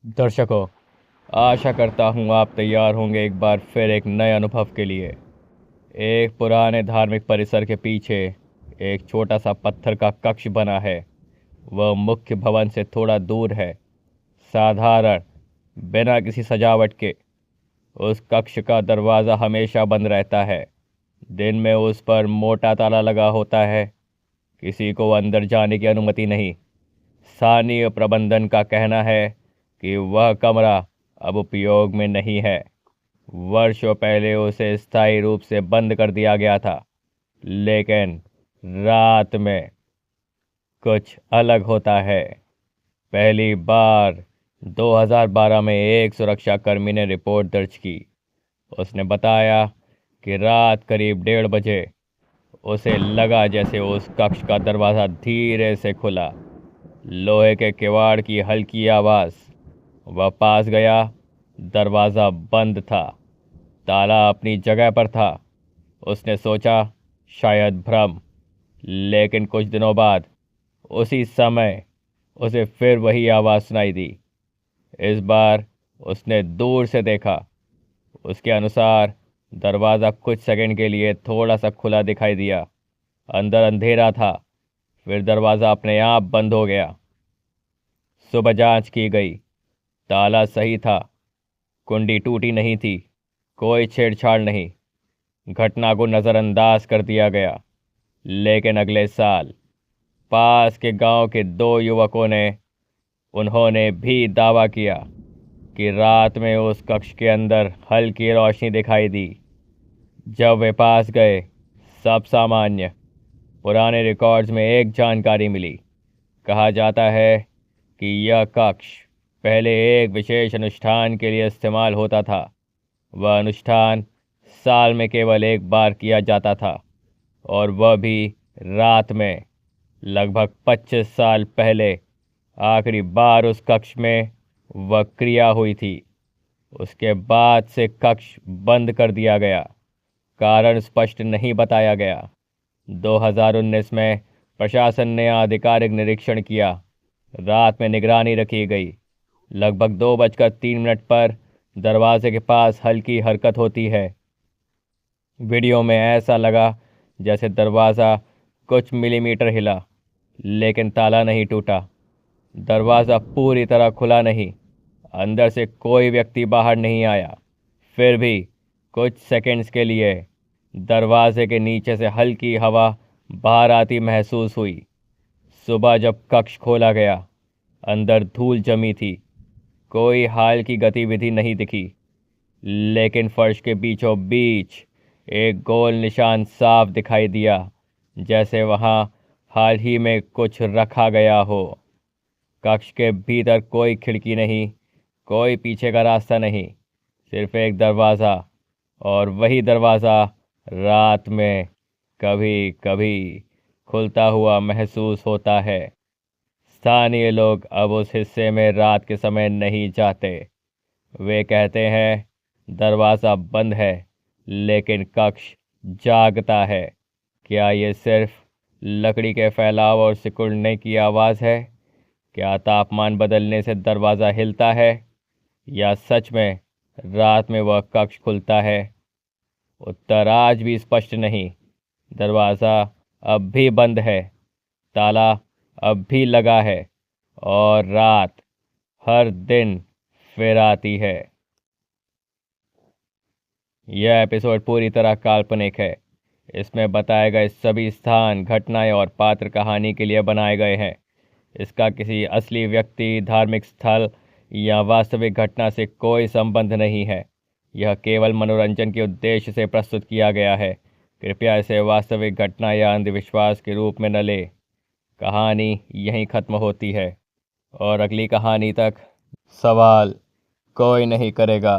दर्शकों, आशा करता हूँ आप तैयार होंगे एक बार फिर एक नए अनुभव के लिए। एक पुराने धार्मिक परिसर के पीछे एक छोटा सा पत्थर का कक्ष बना है। वह मुख्य भवन से थोड़ा दूर है। साधारण, बिना किसी सजावट के। उस कक्ष का दरवाज़ा हमेशा बंद रहता है। दिन में उस पर मोटा ताला लगा होता है। किसी को अंदर जाने की अनुमति नहीं। स्थानीय प्रबंधन का कहना है कि वह कमरा अब उपयोग में नहीं है। वर्षों पहले उसे स्थायी रूप से बंद कर दिया गया था। लेकिन रात में कुछ अलग होता है। पहली बार 2012 में एक सुरक्षाकर्मी ने रिपोर्ट दर्ज की। उसने बताया कि रात करीब 1:30 बजे उसे लगा जैसे उस कक्ष का दरवाज़ा धीरे से खुला। लोहे के किवाड़ की हल्की आवाज़। वह पास गया। दरवाज़ा बंद था। ताला अपनी जगह पर था। उसने सोचा शायद भ्रम। लेकिन कुछ दिनों बाद उसी समय उसे फिर वही आवाज़ सुनाई दी। इस बार उसने दूर से देखा। उसके अनुसार दरवाज़ा कुछ सेकंड के लिए थोड़ा सा खुला दिखाई दिया। अंदर अंधेरा था। फिर दरवाज़ा अपने आप बंद हो गया। सुबह जांच की गई। ताला सही था। कुंडी टूटी नहीं थी। कोई छेड़छाड़ नहीं। घटना को नज़रअंदाज कर दिया गया। लेकिन अगले साल पास के गांव के 2 युवकों ने उन्होंने भी दावा किया कि रात में उस कक्ष के अंदर हल्की रोशनी दिखाई दी। जब वे पास गए, सब सामान्य। पुराने रिकॉर्ड्स में एक जानकारी मिली। कहा जाता है कि यह कक्ष पहले एक विशेष अनुष्ठान के लिए इस्तेमाल होता था। वह अनुष्ठान साल में केवल एक बार किया जाता था, और वह भी रात में। लगभग 25 साल पहले आखिरी बार उस कक्ष में वह क्रिया हुई थी। उसके बाद से कक्ष बंद कर दिया गया। कारण स्पष्ट नहीं बताया गया। 2019 में प्रशासन ने आधिकारिक निरीक्षण किया। रात में निगरानी रखी गई। लगभग 2:03 पर दरवाजे के पास हल्की हरकत होती है। वीडियो में ऐसा लगा जैसे दरवाज़ा कुछ मिलीमीटर हिला, लेकिन ताला नहीं टूटा। दरवाज़ा पूरी तरह खुला नहीं। अंदर से कोई व्यक्ति बाहर नहीं आया। फिर भी कुछ सेकंड्स के लिए दरवाजे के नीचे से हल्की हवा बाहर आती महसूस हुई। सुबह जब कक्ष खोला गया, अंदर धूल जमी थी। कोई हाल की गतिविधि नहीं दिखी। लेकिन फर्श के बीचों बीच एक गोल निशान साफ दिखाई दिया, जैसे वहां हाल ही में कुछ रखा गया हो। कक्ष के भीतर कोई खिड़की नहीं, कोई पीछे का रास्ता नहीं, सिर्फ एक दरवाज़ा। और वही दरवाज़ा रात में कभी कभी खुलता हुआ महसूस होता है। स्थानीय लोग अब उस हिस्से में रात के समय नहीं जाते। वे कहते हैं दरवाज़ा बंद है, लेकिन कक्ष जागता है। क्या ये सिर्फ लकड़ी के फैलाव और सिकुड़ने की आवाज़ है? क्या तापमान बदलने से दरवाज़ा हिलता है? या सच में रात में वह कक्ष खुलता है? उत्तर आज भी स्पष्ट नहीं। दरवाज़ा अब भी बंद है। ताला अब भी लगा है। और रात हर दिन फिर आती है। यह एपिसोड पूरी तरह काल्पनिक है। इसमें बताए गए सभी स्थान, घटनाएं और पात्र कहानी के लिए बनाए गए हैं। इसका किसी असली व्यक्ति, धार्मिक स्थल या वास्तविक घटना से कोई संबंध नहीं है। यह केवल मनोरंजन के उद्देश्य से प्रस्तुत किया गया है। कृपया इसे वास्तविक घटना या अंधविश्वास के रूप में न ले। कहानी यहीं ख़त्म होती है और अगली कहानी तक सवाल कोई नहीं करेगा।